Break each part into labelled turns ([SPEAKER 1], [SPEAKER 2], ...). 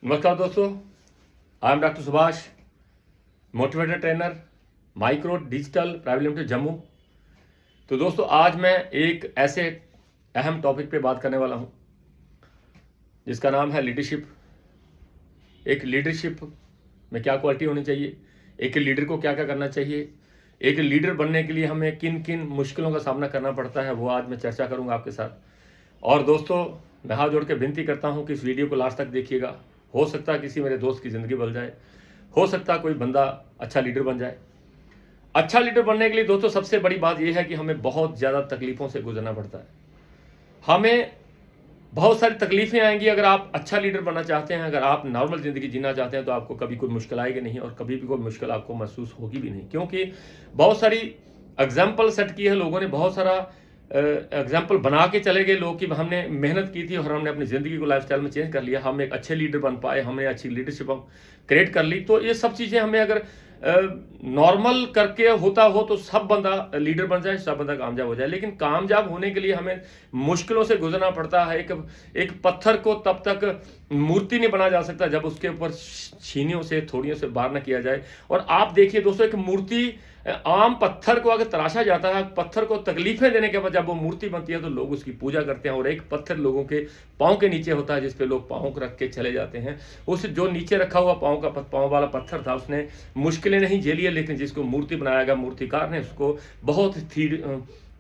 [SPEAKER 1] नमस्कार दोस्तों, I am doctor Subhash, motivator trainer, micro digital private limited Jammu. तो दोस्तों, आज मैं एक ऐसे अहम टॉपिक पे बात करने वाला हूँ जिसका नाम है लीडरशिप। एक लीडरशिप में क्या क्वालिटी होनी चाहिए, एक लीडर को क्या क्या करना चाहिए, एक लीडर बनने के लिए हमें किन किन मुश्किलों का सामना करना पड़ता है, वो आज मैं चर्चा करूँगा आपके साथ। और दोस्तों, मैं हाथ जोड़ के विनती करता हूँ कि इस वीडियो को लास्ट तक देखिएगा। हो सकता है किसी मेरे दोस्त की ज़िंदगी बदल जाए, हो सकता है कोई बंदा अच्छा लीडर बन जाए। अच्छा लीडर बनने के लिए दोस्तों सबसे बड़ी बात यह है कि हमें बहुत ज़्यादा तकलीफ़ों से गुजरना पड़ता है। हमें बहुत सारी तकलीफ़ें आएंगी। अगर आप अच्छा लीडर बनना चाहते हैं, अगर आप नॉर्मल ज़िंदगी जीना चाहते हैं, तो आपको कभी कोई मुश्किल आएगी नहीं और कभी भी कोई मुश्किल आपको महसूस होगी भी नहीं, क्योंकि बहुत सारी एग्जाम्पल सेट की है लोगों ने। बहुत सारा एग्जाम्पल बना के चले गए लोग कि हमने मेहनत की थी और हमने अपनी ज़िंदगी को लाइफस्टाइल में चेंज कर लिया, हम एक अच्छे लीडर बन पाए, हमने अच्छी लीडरशिप क्रिएट कर ली। तो ये सब चीज़ें हमें अगर नॉर्मल करके होता हो तो सब बंदा लीडर बन जाए, सब बंदा कामयाब हो जाए। लेकिन कामयाब होने के लिए हमें मुश्किलों से गुजरना पड़ता है। एक पत्थर को तब तक मूर्ति नहीं बना जा सकता जब उसके ऊपर छीनियों से थोड़ियों से वार न किया जाए। और आप देखिए दोस्तों, एक मूर्ति आम पत्थर को अगर तराशा जाता है, पत्थर को तकलीफें देने के बाद जब वो मूर्ति बनती है तो लोग उसकी पूजा करते हैं। और एक पत्थर लोगों के पाँव के नीचे होता है जिस पे लोग पाँव को रख के चले जाते हैं। उस जो नीचे रखा हुआ पाँव वाला पत्थर था, उसने मुश्किलें नहीं झेली है, लेकिन जिसको मूर्ति बनाया गया, मूर्तिकार ने उसको बहुत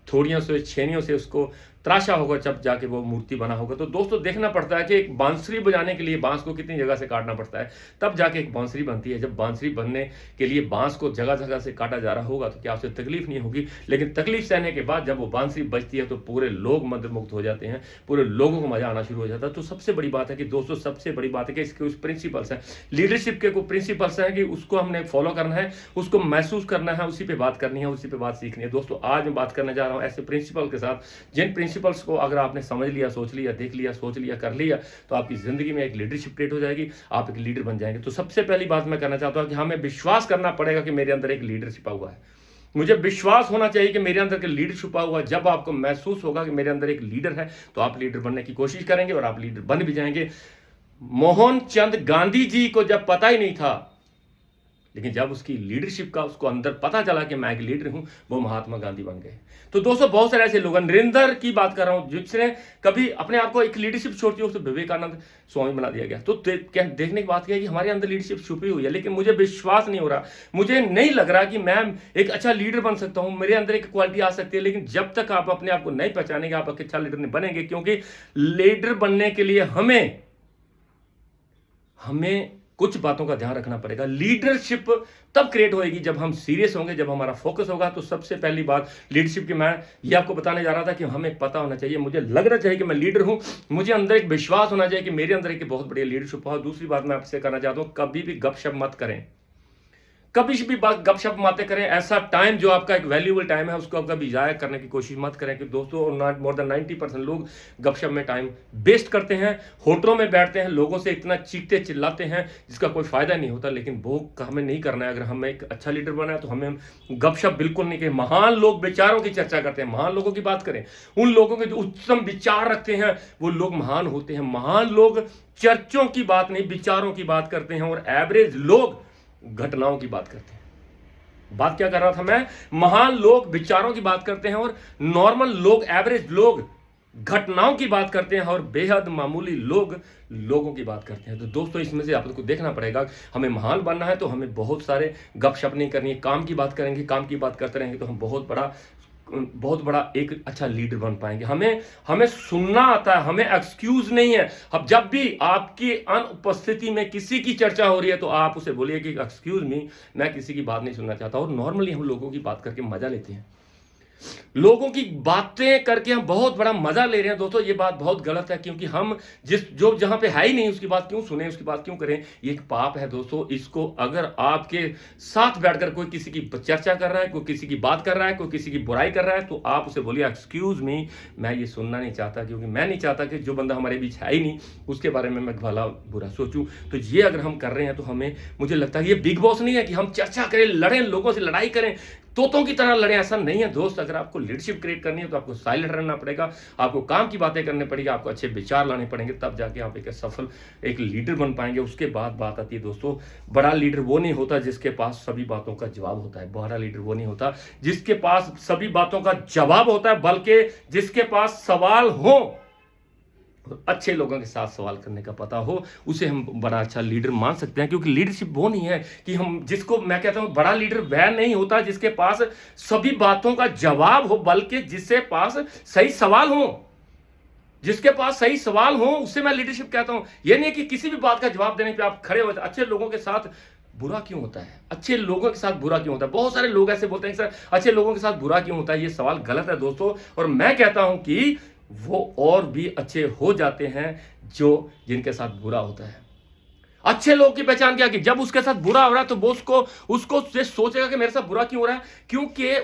[SPEAKER 1] थोड़ियों से छेनियों से उसको तराशा होगा, जब जाके वो मूर्ति बना होगा। तो दोस्तों, देखना पड़ता है कि एक बांसुरी बजाने के लिए बांस को कितनी जगह से काटना पड़ता है, तब जाके एक बांसुरी बनती है। जब बांसुरी बनने के लिए बांस को जगह जगह से काटा जा रहा होगा तो क्या उससे तकलीफ नहीं होगी, लेकिन तकलीफ सहने के बाद जब वो बांसुरी बजती है तो पूरे लोग मंत्रमुग्ध हो जाते हैं, पूरे लोगों को मजा आना शुरू हो जाता है। तो सबसे बड़ी बात है कि दोस्तों, सबसे बड़ी बात है कि इसके कुछ प्रिंसिपल्स हैं, लीडरशिप के कुछ प्रिंसिपल्स हैं कि उसको हमने फॉलो करना है, उसको महसूस करना है, उसी पे बात करनी है, उसी पे बात सीखनी है। दोस्तों, आज मैं बात करने जा रहा हूँ ऐसे प्रिंसिपल के साथ, जिन प्रिंसिपल्स को अगर आपने समझ लिया, सोच लिया, देख लिया, सोच लिया, कर लिया, तो आपकी जिंदगी में एक लीडरशिप क्रिएट हो जाएगी, आप एक लीडर बन जाएंगे। तो सबसे पहली बात मैं करना चाहता हूं कि हमें विश्वास करना पड़ेगा कि मेरे अंदर एक लीडर छिपा हुआ है। मुझे विश्वास होना चाहिए कि मेरे अंदर एक लीडर छुपा हुआ है। जब आपको महसूस होगा कि मेरे अंदर एक लीडर है, तो आप लीडर बनने की कोशिश करेंगे और आप लीडर बन भी जाएंगे। मोहनचंद गांधी जी को जब पता ही नहीं था, लेकिन जब उसकी लीडरशिप का उसको अंदर पता चला कि मैं एक लीडर हूं, वो महात्मा गांधी बन गए। तो दोस्तों, बहुत सारे ऐसे लोग, नरेंद्र की बात कर रहा हूं, जिसने कभी अपने आप को एक लीडरशिप छोड़ती है, उसे विवेकानंद स्वामी बना दिया गया। तो देखने की बात क्या है कि हमारे अंदर लीडरशिप छुपी हुई है, लेकिन मुझे विश्वास नहीं हो रहा, मुझे नहीं लग रहा कि मैं एक अच्छा लीडर बन सकता हूं, मेरे अंदर एक क्वालिटी आ सकती है। लेकिन जब तक आप अपने आप को नहीं पहचानेंगे, आप एक अच्छा लीडर नहीं बनेंगे, क्योंकि लीडर बनने के लिए हमें कुछ बातों का ध्यान रखना पड़ेगा। लीडरशिप तब क्रिएट होएगी जब हम सीरियस होंगे, जब हमारा फोकस होगा। तो सबसे पहली बात लीडरशिप की मैं ये आपको बताने जा रहा था कि हमें पता होना चाहिए, मुझे लगना चाहिए कि मैं लीडर हूं, मुझे अंदर एक विश्वास होना चाहिए कि मेरे अंदर एक बहुत बढ़िया लीडरशिप हो। दूसरी बात मैं आपसे करना चाहता हूं, कभी भी गपशप मत करें, कभी भी बात गपशप बातें करें। ऐसा टाइम जो आपका एक वैल्यूएबल टाइम है, उसको आप कभी जाया करने की कोशिश मत करें। कि दोस्तों, मोर देन 90% लोग गपशप में टाइम वेस्ट करते हैं, होटलों में बैठते हैं, लोगों से इतना चीखते चिल्लाते हैं जिसका कोई फायदा नहीं होता। लेकिन वो हमें नहीं करना है। अगर हमें एक अच्छा लीडर बना है तो हमें गपशप बिल्कुल नहीं करें। महान लोग विचारों की चर्चा करते हैं, महान लोगों की बात करें। उन लोगों के जो उच्चतम विचार रखते हैं वो लोग महान होते हैं। महान लोग चर्चों की बात नहीं, विचारों की बात करते हैं, और एवरेज लोग घटनाओं की बात करते हैं। बात क्या कर रहा था मैं? महान लोग विचारों की बात करते हैं और नॉर्मल लोग, एवरेज लोग घटनाओं की बात करते हैं, और बेहद मामूली लोग लोगों की बात करते हैं। तो दोस्तों, इसमें से आपको देखना पड़ेगा। हमें महान बनना है तो हमें बहुत सारे गपशप नहीं करनी है, काम की बात करेंगे, काम की बात करते रहेंगे तो हम बहुत बड़ा एक अच्छा लीडर बन पाएंगे। हमें सुनना आता है, हमें एक्सक्यूज नहीं है। अब जब भी आपकी अनुपस्थिति में किसी की चर्चा हो रही है तो आप उसे बोलिए कि एक्सक्यूज मी, मैं किसी की बात नहीं सुनना चाहता। और नॉर्मली हम लोगों की बात करके मजा लेते हैं, लोगों की बातें करके हम बहुत बड़ा मजा ले रहे हैं। दोस्तों, ये बात बहुत गलत है, क्योंकि हम जहां पे है ही नहीं उसकी बात क्यों सुने, उसकी बात क्यों करें? ये एक पाप है दोस्तों। इसको अगर आपके साथ बैठकर कोई किसी की चर्चा कर रहा है, कोई किसी की बात कर रहा है, कोई किसी की बुराई कर रहा है, तो आप उसे बोलिए एक्सक्यूज मी, मैं ये सुनना नहीं चाहता, क्योंकि मैं नहीं चाहता कि जो बंदा हमारे बीच है ही नहीं उसके बारे में मैं भला बुरा सोचूं। तो ये अगर हम कर रहे हैं तो मुझे लगता है ये बिग बॉस नहीं है कि हम चर्चा करें, लड़ें, लोगों से लड़ाई करें, तोतों की तरह लड़ें। ऐसा नहीं है दोस्त। अगर आपको लीडरशिप क्रिएट करनी है तो आपको साइलेंट रहना पड़ेगा, आपको काम की बातें करनी पड़ेगी, आपको अच्छे विचार लाने पड़ेंगे, तब जाके आप एक सफल एक लीडर बन पाएंगे। उसके बाद बात आती है दोस्तों, बड़ा लीडर वो नहीं होता जिसके पास सभी बातों का जवाब होता है। बड़ा लीडर वो नहीं होता जिसके पास सभी बातों का जवाब होता है, बल्कि जिसके पास सवाल हो, अच्छे लोगों के साथ सवाल करने का पता हो, उसे हम बड़ा अच्छा लीडर मान सकते हैं। क्योंकि लीडरशिप वो नहीं है कि हम, जिसको मैं कहता हूं बड़ा लीडर वह नहीं होता जिसके पास सभी बातों का जवाब हो, बल्कि जिसके पास सही सवाल हो, जिसके पास सही सवाल हो, उससे मैं लीडरशिप कहता हूं। यह नहीं कि किसी भी बात का जवाब देने पे आप खड़े हो। अच्छे लोगों के साथ बुरा क्यों होता है? अच्छे लोगों के साथ बुरा क्यों होता है? बहुत सारे लोग ऐसे बोलते हैं सर अच्छे लोगों के साथ बुरा क्यों होता है। यह सवाल गलत है दोस्तों, और मैं कहता हूं कि वो और भी अच्छे हो जाते हैं जो जिनके साथ बुरा होता है। अच्छे लोग की पहचान क्या कि जब उसके साथ बुरा हो रहा है तो वो उसको सोचेगा कि मेरे साथ बुरा क्यों हो रहा है, क्योंकि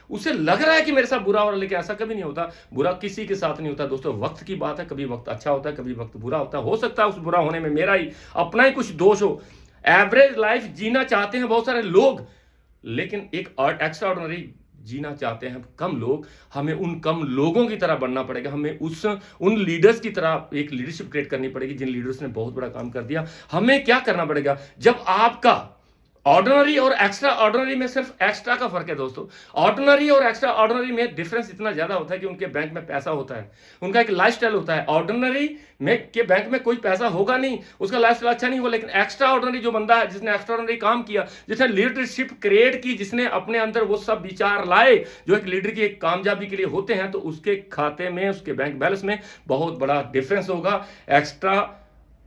[SPEAKER 1] उसे लग रहा है कि मेरे साथ बुरा हो रहा है। लेकिन ऐसा कभी नहीं होता, बुरा किसी के साथ नहीं होता दोस्तों। वक्त की बात है, कभी वक्त अच्छा होता है, कभी वक्त बुरा होता है। हो सकता है उस बुरा होने में मेरा ही अपना ही कुछ दोष हो। एवरेज लाइफ जीना चाहते हैं बहुत सारे लोग, लेकिन एक एक्स्ट्रा ऑर्डिनरी जीना चाहते हैं कम लोग। हमें उन कम लोगों की तरह बनना पड़ेगा, हमें उन लीडर्स की तरह एक लीडरशिप क्रिएट करनी पड़ेगी जिन लीडर्स ने बहुत बड़ा काम कर दिया। हमें क्या करना पड़ेगा, जब आपका ऑर्डिनरी और एक्स्ट्रा ऑर्डिनरी में सिर्फ एक्स्ट्रा का फर्क है दोस्तों। ऑर्डिनरी और एक्स्ट्रा ऑर्डिनरी में डिफरेंस इतना ज्यादा होता है कि उनके बैंक में पैसा होता है, उनका एक लाइफस्टाइल होता है। ऑर्डिनरी में के बैंक में कोई पैसा होगा नहीं, उसका लाइफस्टाइल अच्छा नहीं होगा। लेकिन एक्स्ट्रा ऑर्डिनरी जो बंदा है, जिसने एक्स्ट्रा ऑर्डिनरी काम किया, जिसने लीडरशिप क्रिएट की, जिसने अपने अंदर वो सब विचार लाए जो एक लीडर की एक कामयाबी के लिए होते हैं, तो उसके खाते में, उसके बैंक बैलेंस में बहुत बड़ा डिफरेंस होगा। एक्स्ट्रा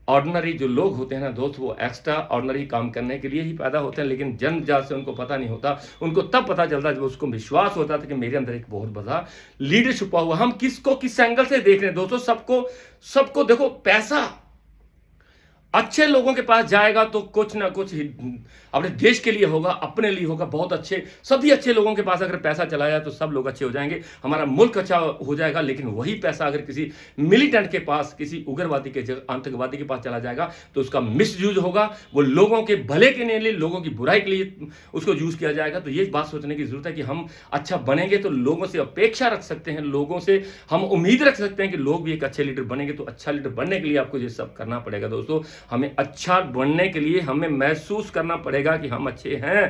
[SPEAKER 1] ऑर्डिनरी जो लोग होते हैं ना दोस्त, वो एक्स्ट्रा ऑर्डिनरी काम करने के लिए ही पैदा होते हैं, लेकिन जन्म जात से उनको पता नहीं होता। उनको तब पता चलता है जब उसको विश्वास होता था कि मेरे अंदर एक बहुत बड़ा लीडर छुपा हुआ। हम किसको किस एंगल से देख रहे हैं दोस्तों? सबको देखो, पैसा अच्छे लोगों के पास जाएगा तो कुछ ना कुछ अपने देश के लिए होगा, अपने लिए होगा। बहुत अच्छे, सभी अच्छे लोगों के पास अगर पैसा चला जाए तो सब लोग अच्छे हो जाएंगे, हमारा मुल्क अच्छा हो जाएगा। लेकिन वही पैसा अगर किसी मिलिटेंट के पास, किसी उग्रवादी के, आतंकवादी के पास चला जाएगा तो उसका मिसयूज होगा। वो लोगों के भले के लिए, लोगों की बुराई के लिए उसको यूज किया जाएगा। तो ये बात सोचने की जरूरत है कि हम अच्छा बनेंगे तो लोगों से अपेक्षा रख सकते हैं, लोगों से हम उम्मीद रख सकते हैं कि लोग भी एक अच्छे लीडर बनेंगे। तो अच्छा लीडर बनने के लिए आपको ये सब करना पड़ेगा दोस्तों। हमें अच्छा बनने के लिए हमें महसूस करना पड़ेगा कि हम अच्छे हैं।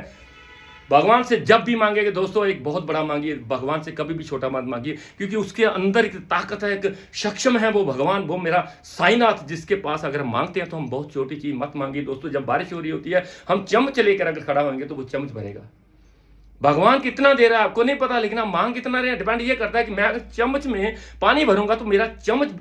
[SPEAKER 1] भगवान से जब भी मांगेंगे दोस्तों, एक बहुत बड़ा मांगिए। भगवान से कभी भी छोटा मत मांगिए, क्योंकि उसके अंदर एक ताकत है, एक सक्षम है वो भगवान, वो मेरा साईनाथ, जिसके पास अगर हम मांगते हैं तो हम बहुत छोटी चीज मत मांगिए दोस्तों। जब बारिश हो रही होती है, हम चम्मच लेकर अगर खड़ा होंगे तो वो चम्मच भरेगा। भगवान कितना दे रहा है आपको नहीं पता, लेकिन आप मांग कितना रहे हैं डिपेंड ये करता है कि मैं अगर चम्मच में पानी भरूंगा तो मेरा चम्मच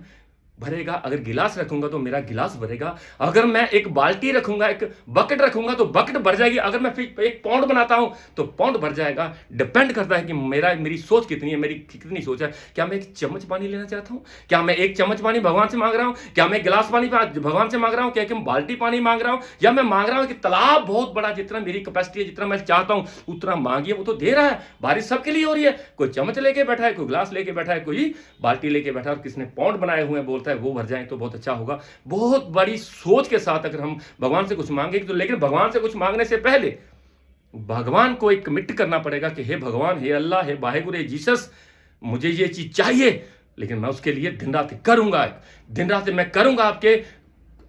[SPEAKER 1] भरेगा, अगर गिलास रखूंगा तो मेरा गिलास भरेगा, अगर मैं एक बाल्टी रखूंगा, एक बकेट रखूंगा तो बकेट भर जाएगी, अगर मैं फिर एक पौंड बनाता हूं तो पौंड भर जाएगा। डिपेंड करता है कि मेरी सोच कितनी है, मेरी कितनी सोच है। क्या मैं एक चम्मच पानी लेना चाहता हूं? क्या मैं एक चम्मच पानी भगवान से मांग रहा हूं? क्या मैं गिलास पानी भगवान से मांग रहा हूं? क्या कि बाल्टी पानी मांग रहा हूं? या मैं मांग रहा हूं कि तालाब बहुत बड़ा, जितना मेरी कैपेसिटी है, जितना मैं चाहता हूं उतना मांगिए, वो तो दे रहा है। बारिश सबके लिए हो रही है, कोई चम्मच लेके बैठा है, कोई गिलास लेके बैठा है, कोई बाल्टी लेके बैठा है, और किसने पौंड बनाए हुए बोलता है वो भर जाए तो बहुत अच्छा होगा। बहुत बड़ी सोच के साथ अगर हम भगवान से कुछ मांगेंगे तो, लेकिन भगवान से कुछ मांगने से पहले भगवान को एक कमिट करना पड़ेगा कि हे भगवान, हे अल्लाह, हे वाहेगुरु, हे जीसस, मुझे ये चीज चाहिए, लेकिन मैं उसके लिए दिन रात करूंगा, दिन रात मैं करूंगा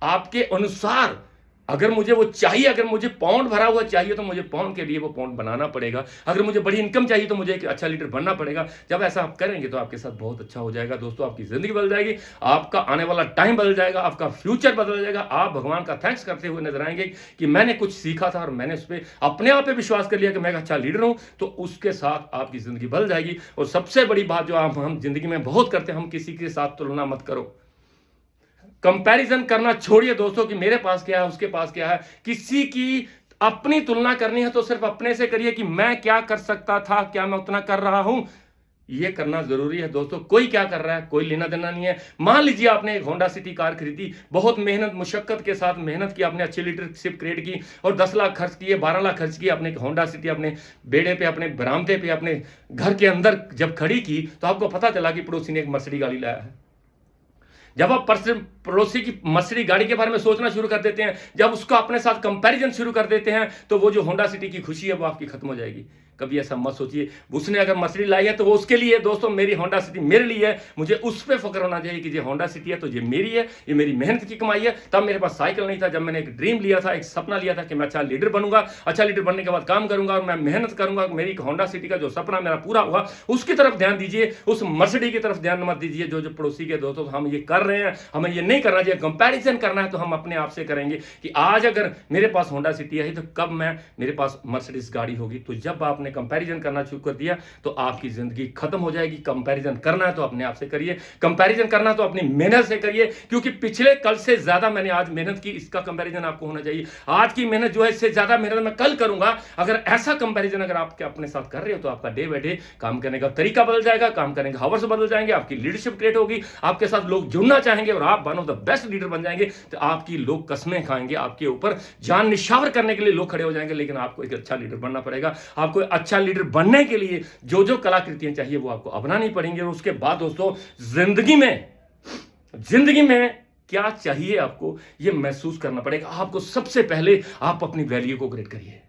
[SPEAKER 1] आपके अनुसार। अगर मुझे वो चाहिए, अगर मुझे पाउंड भरा हुआ चाहिए तो मुझे पाउंड के लिए वो पाउंड बनाना पड़ेगा। अगर मुझे बड़ी इनकम चाहिए तो मुझे एक अच्छा लीडर बनना पड़ेगा। जब ऐसा आप करेंगे तो आपके साथ बहुत अच्छा हो जाएगा दोस्तों। आपकी जिंदगी बदल जाएगी, आपका आने वाला टाइम बदल जाएगा, आपका फ्यूचर बदल जाएगा। आप भगवान का थैंक्स करते हुए नजर आएंगे कि मैंने कुछ सीखा था और मैंने उस पर अपने आप पे विश्वास कर लिया कि मैं एक अच्छा लीडर हूं। तो उसके साथ आपकी जिंदगी बदल जाएगी। और सबसे बड़ी बात जो हम जिंदगी में बहुत करते हैं, हम किसी के साथ तुलना मत करो। कंपैरिजन करना छोड़िए दोस्तों कि मेरे पास क्या है, उसके पास क्या है। किसी की अपनी तुलना करनी है तो सिर्फ अपने से करिए कि मैं क्या कर सकता था, क्या मैं उतना कर रहा हूं। यह करना जरूरी है दोस्तों। कोई क्या कर रहा है कोई लेना देना नहीं है। मान लीजिए आपने एक होंडा सिटी कार खरीदी, बहुत मेहनत मुशक्कत के साथ मेहनत की, आपने अच्छी लीडरशिप क्रिएट की और 10 लाख खर्च किए, 12 लाख खर्च किए। आपने होंडा सिटी अपने बेड़े पे, अपने बरामदे पे, अपने घर के अंदर जब खड़ी की तो आपको पता चला कि पड़ोसी ने एक मर्सिडीज गाड़ी लाया है। जब आप पड़ोसी की मर्सिडीज गाड़ी के बारे में सोचना शुरू कर देते हैं, जब उसका अपने साथ कंपैरिजन शुरू कर देते हैं, तो वो जो होंडा सिटी की खुशी है वो आपकी खत्म हो जाएगी। कभी ऐसा मत सोचिए। उसने अगर मर्सिडीज लाई है तो वो उसके लिए, दोस्तों मेरी होंडा सिटी मेरे लिए है, मुझे उस पर फक्र होना चाहिए कि ये होंडा सिटी है तो ये मेरी है, ये मेरी मेहनत की कमाई है। तब मेरे पास साइकिल नहीं था, जब मैंने एक ड्रीम लिया था, एक सपना लिया था कि मैं अच्छा लीडर बनूंगा, अच्छा लीडर बनने के बाद काम करूंगा और मैं मेहनत करूंगा, मेरी एक होंडा सिटी का जो सपना मेरा पूरा हुआ, उसकी तरफ ध्यान दीजिए, उस मर्सिडीज की तरफ ध्यान मत दीजिए। जो पड़ोसी के दोस्तों हम ये कर रहे हैं, हमें ये नहीं करना चाहिए। कंपैरिजन करना है तो हम अपने आप से करेंगे कि आज अगर मेरे पास होंडा सिटी है तो कब मेरे पास मर्सिडीज गाड़ी होगी। तो जब आपने कंपैरिजन करना शुरू कर दिया तो आपकी जिंदगी खत्म हो जाएगी। कंपैरिजन करना है तो अपने आप से करिए, कंपैरिजन करना तो अपनी मेहनत से करिए, क्योंकि पिछले कल से ज्यादा मैंने आज मेहनत की, इसका कंपैरिजन आपको होना चाहिए। आज की मेहनत जो है इससे ज्यादा मेहनत मैं कल करूंगा। अगर ऐसा कंपैरिजन अगर आप अपने साथ कर रहे हो तो आपका डे बाय डे काम करने का तरीका बदल जाएगा, काम करने के हावर्स बदल जाएंगे, आपकी लीडरशिप क्रिएट होगी, आपके साथ लोग जुड़ना चाहेंगे और आप one of the best leader बन जाएंगे। तो आपकी लोग कसमें खाएंगे, आपके ऊपर जान निछावर करने के लिए लोग खड़े हो जाएंगे। लेकिन आपको एक अच्छा लीडर बनना पड़ेगा। आपको अच्छा लीडर बनने के लिए जो कलाकृतियां चाहिए वो आपको अपनानी पड़ेंगी। और उसके बाद दोस्तों जिंदगी में क्या चाहिए आपको ये महसूस करना पड़ेगा। आपको सबसे पहले आप अपनी वैल्यू को क्रिएट करिए,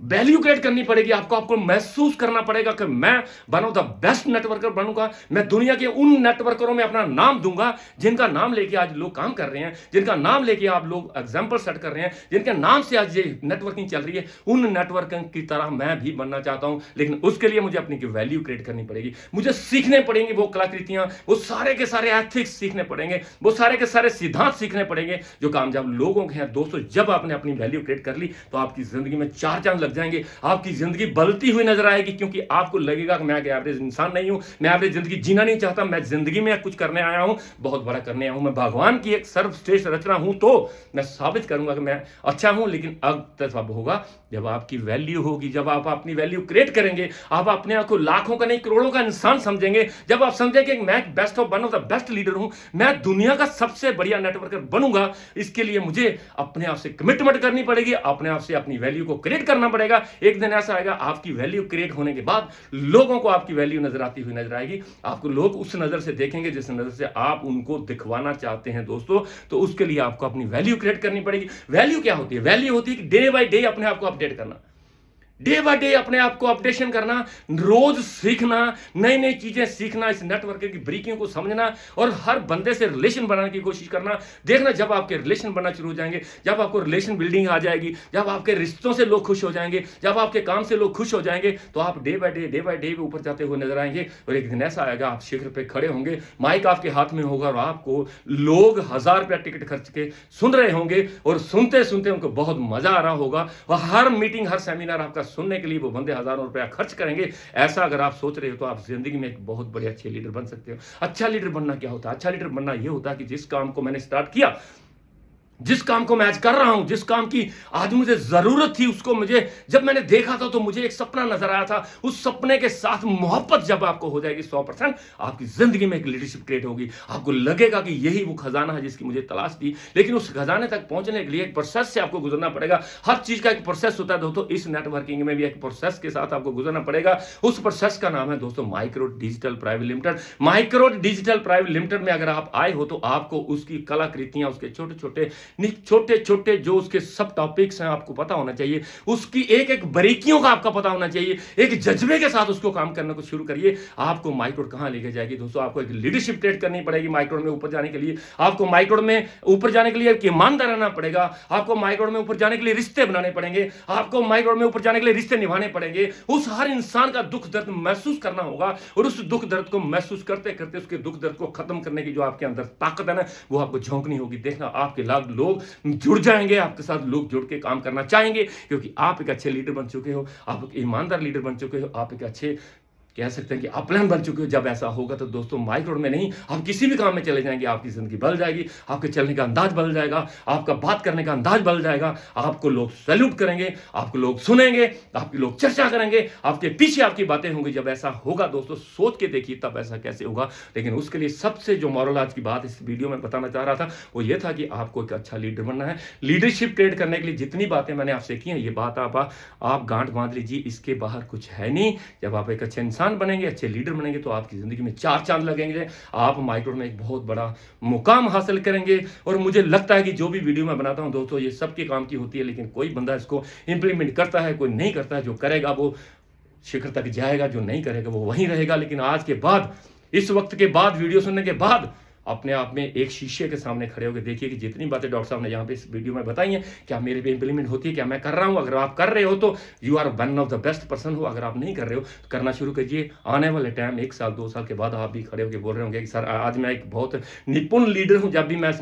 [SPEAKER 1] वैल्यू क्रिएट करनी पड़ेगी आपको महसूस करना पड़ेगा कि मैं one of the best networker बनूंगा। मैं दुनिया के उन नेटवर्करों में अपना नाम दूंगा जिनका नाम लेके आज लोग काम कर रहे हैं, जिनका नाम लेके आप लोग एग्जांपल सेट कर रहे हैं, जिनके नाम से आज ये नेटवर्किंग चल रही है। उन नेटवर्किंग की तरह मैं भी बनना चाहता हूं, लेकिन उसके लिए मुझे अपनी वैल्यू क्रिएट करनी पड़ेगी। मुझे सीखने पड़ेंगे वो कलाकृतियां, वो सारे के सारे एथिक्स सीखने पड़ेंगे, वो सारे के सारे सिद्धांत सीखने पड़ेंगे जो कामयाब लोगों के हैं। दोस्तों जब आपने अपनी वैल्यू क्रिएट कर ली तो आपकी जिंदगी में चार चांद जाएंगे, आपकी जिंदगी बदलती हुई नजर आएगी, क्योंकि आपको लगेगा कि मैं एवरेज इंसान नहीं हूं, मैं एवरेज जिंदगी जीना नहीं चाहता, मैं जिंदगी में कुछ करने आया हूं, बहुत बड़ा करने आया हूं, मैं भगवान की एक सर्वश्रेष्ठ रचना हूं। तो मैं साबित करूंगा कि मैं अच्छा हूं। लेकिन अब तब होगा जब आपकी वैल्यू होगी, जब आप अपनी वैल्यू क्रिएट करेंगे, आप अपने आप को लाखों का नहीं करोड़ों का इंसान समझेंगे। जब आप समझेंगे मैं best of one of the best leader हूं, मैं दुनिया का सबसे बढ़िया नेटवर्कर बनूंगा, इसके लिए मुझे अपने आप से कमिटमेंट करनी पड़ेगी, अपने आप से अपनी वैल्यू को क्रिएट करना पड़ेगा। एक दिन ऐसा आएगा आपकी वैल्यू क्रिएट होने के बाद लोगों को आपकी वैल्यू नजर आती हुई नजर आएगी। आपको लोग उस नजर से देखेंगे जिस नजर से आप उनको दिखवाना चाहते हैं दोस्तों। तो उसके लिए आपको अपनी वैल्यू क्रिएट करनी पड़ेगी। वैल्यू क्या होती है? वैल्यू होती है कि डे बाय डे अपने आप को अपडेट करना, डे बाय डे अपने आप को अपडेशन करना, रोज सीखना, नई नई चीजें सीखना, इस नेटवर्क की ब्रीकिंग को समझना और हर बंदे से रिलेशन बनाने की कोशिश करना। देखना जब आपके रिलेशन बनना शुरू हो जाएंगे, जब आपको रिलेशन बिल्डिंग आ जाएगी, जब आपके रिश्तों से लोग खुश हो जाएंगे, जब आपके काम से लोग खुश हो जाएंगे, तो आप डे बाय डे ऊपर जाते हुए नजर आएंगे। और एक दिन ऐसा आएगा आप शिखर पे खड़े होंगे, माइक आपके हाथ में होगा और आपको लोग 1000 रुपया टिकट खर्च के सुन रहे होंगे और सुनते सुनते उनको बहुत मजा आ रहा होगा। और हर मीटिंग, हर सेमिनार आपका सुनने के लिए वो बंदे हजारों रुपया खर्च करेंगे। ऐसा अगर आप सोच रहे हो तो आप जिंदगी में एक बहुत बड़े अच्छे लीडर बन सकते हो। अच्छा लीडर बनना क्या होता है? अच्छा लीडर बनना यह होता है कि जिस काम को मैंने स्टार्ट किया, जिस काम को मैं आज कर रहा हूं, जिस काम की आज मुझे जरूरत थी, उसको मुझे जब मैंने देखा था तो मुझे एक सपना नजर आया था। उस सपने के साथ मोहब्बत जब आपको हो जाएगी 100%, आपकी जिंदगी में एक लीडरशिप क्रिएट होगी। आपको लगेगा कि यही वो खजाना है जिसकी मुझे तलाश थी। लेकिन उस खजाने तक पहुंचने के लिए एक प्रोसेस से आपको गुजरना पड़ेगा। हर चीज का एक प्रोसेस होता है दोस्तों, इस नेटवर्किंग में भी एक प्रोसेस के साथ आपको गुजरना पड़ेगा। उस प्रोसेस का नाम है दोस्तों micro digital private limited. Micro digital private limited में अगर आप आए हो तो आपको उसकी कलाकृतियां, उसके छोटे छोटे जो उसके सब टॉपिक्स हैं आपको पता होना चाहिए, उसकी एक एक बारीकियों का आपका पता होना चाहिए। एक जज्बे के साथ उसको काम करने को शुरू करिए। आपको माइक्रोड कहां लेके जाएगी दोस्तों? आपको एक लीडरशिप क्रिएट करनी पड़ेगी माइक्रोड में ऊपर जाने के लिए। आपको माइक्रोड में ऊपर जाने के लिए एक ईमानदार रहना पड़ेगा। आपको माइक्रोड में ऊपर जाने के लिए रिश्ते बनाने पड़ेंगे। आपको माइक्रोड में ऊपर जाने के लिए रिश्ते निभाने पड़ेंगे। उस हर इंसान का दुख दर्द महसूस करना होगा और उस दुख दर्द को महसूस करते करते उसके दुख दर्द को खत्म करने की जो आपके अंदर ताकत है ना, वो आपको झोंकनी होगी। देखना आपके लाख लोग जुड़ जाएंगे, आपके साथ लोग जुड़ के काम करना चाहेंगे, क्योंकि आप एक अच्छे लीडर बन चुके हो, आप एक ईमानदार लीडर बन चुके हो, आप एक अच्छे कह सकते हैं कि अपलाइन बन चुके हो। जब ऐसा होगा तो दोस्तों माइक्रोड में नहीं, आप किसी भी काम में चले जाएंगे, आपकी जिंदगी बदल जाएगी, आपके चलने का अंदाज बदल जाएगा, आपका बात करने का अंदाज बदल जाएगा, आपको लोग सैल्यूट करेंगे, आपको लोग सुनेंगे, आपके लोग चर्चा करेंगे, आपके पीछे आपकी बातें होंगी। जब ऐसा होगा दोस्तों, सोच के देखिए तब ऐसा कैसे होगा। लेकिन उसके लिए सबसे जो मॉरल आज की बात इस वीडियो में बताना चाह रहा था वो ये था कि आपको एक अच्छा लीडर बनना है। लीडरशिप क्रिएट करने के लिए जितनी बातें मैंने आपसे की हैं, ये बात आप गांठ बांध लीजिए, इसके बाहर कुछ है नहीं। जब आप एक अच्छे इंसान इंसान बनेंगे, अच्छे लीडर बनेंगे, तो आपकी ज़िंदगी में 4 चांद लगेंगे। आप माइक्रोड में एक बहुत बड़ा मुकाम हासिल करेंगे। और मुझे लगता है कि जो भी वीडियो मैं बनाता हूँ दोस्तों, ये सबके काम की होती है, लेकिन कोई बंदा इसको इंप्लीमेंट करता है, कोई नहीं करता है। जो करेगा वो शिखर तक जाएगा, जो नहीं करेगा वो वहीं रहेगा। लेकिन आज के बाद, इस वक्त के बाद, वीडियो सुनने के बाद अपने आप में एक शीशे के सामने खड़े होकर देखिए कि जितनी बातें डॉक्टर साहब ने यहाँ पे इस वीडियो में बताई हैं, क्या मेरे पे इंप्लीमेंट होती है, क्या मैं कर रहा हूँ। अगर आप कर रहे हो तो you are one of the best person हो। अगर आप नहीं कर रहे हो, करना शुरू कीजिए। आने वाले टाइम 1 साल 2 साल के बाद आप भी खड़े होकर बोल रहे होंगे कि सर आज मैं एक बहुत निपुण लीडर हूँ। जब भी मैं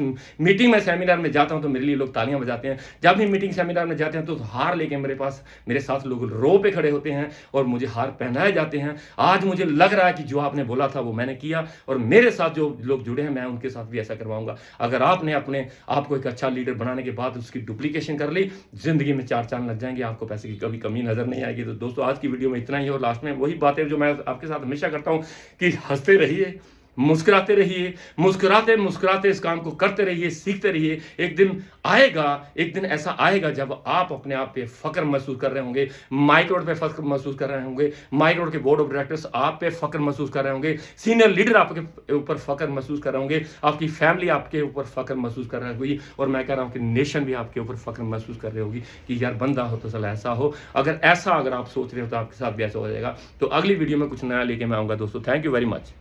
[SPEAKER 1] मीटिंग में, सेमिनार में जाता हूँ तो मेरे लिए लोग तालियां बजाते हैं। जब भी मीटिंग सेमिनार में जाते हैं तो हार लेके मेरे साथ लोग रो पे खड़े होते हैं और मुझे हार पहनाए जाते हैं। आज मुझे लग रहा है कि जो आपने बोला था वो मैंने किया, और मेरे साथ जो लोग जुड़े हैं मैं उनके साथ भी करवाऊंगा। अगर आपने अपने आप को एक अच्छा लीडर बनाने के बाद उसकी डुप्लीकेशन कर ली, जिंदगी में 4 चांद लग जाएंगे, आपको पैसे की कभी कमी नजर नहीं आएगी। तो दोस्तों आज की वीडियो में इतना ही, और लास्ट में वही बातें जो मैं आपके साथ हमेशा करता हूं कि हंसते रहिए, मुस्कुराते रहिए, मुस्कुराते मुस्कुराते इस काम को करते रहिए, सीखते रहिए। एक दिन ऐसा आएगा जब आप अपने आप पे फख्र महसूस कर रहे होंगे, माइक्रोड पे फख्र महसूस कर रहे होंगे, माइक्रोड के बोर्ड ऑफ डायरेक्टर्स आप पे फख्र महसूस कर रहे होंगे, सीनियर लीडर आपके ऊपर फख्र महसूस कर रहे होंगे, आपकी फैमिली आपके ऊपर फख्र महसूस कर रही होगी, और मैं कह रहा हूं कि नेशन भी आपके ऊपर फख्र महसूस कर रही होगी कि यार बंदा हो तो चला ऐसा हो। अगर आप सोच रहे हो तो आपके साथ भी ऐसा हो जाएगा। तो अगली वीडियो में कुछ नया लेके मैं आऊंगा दोस्तों। Thank you very much.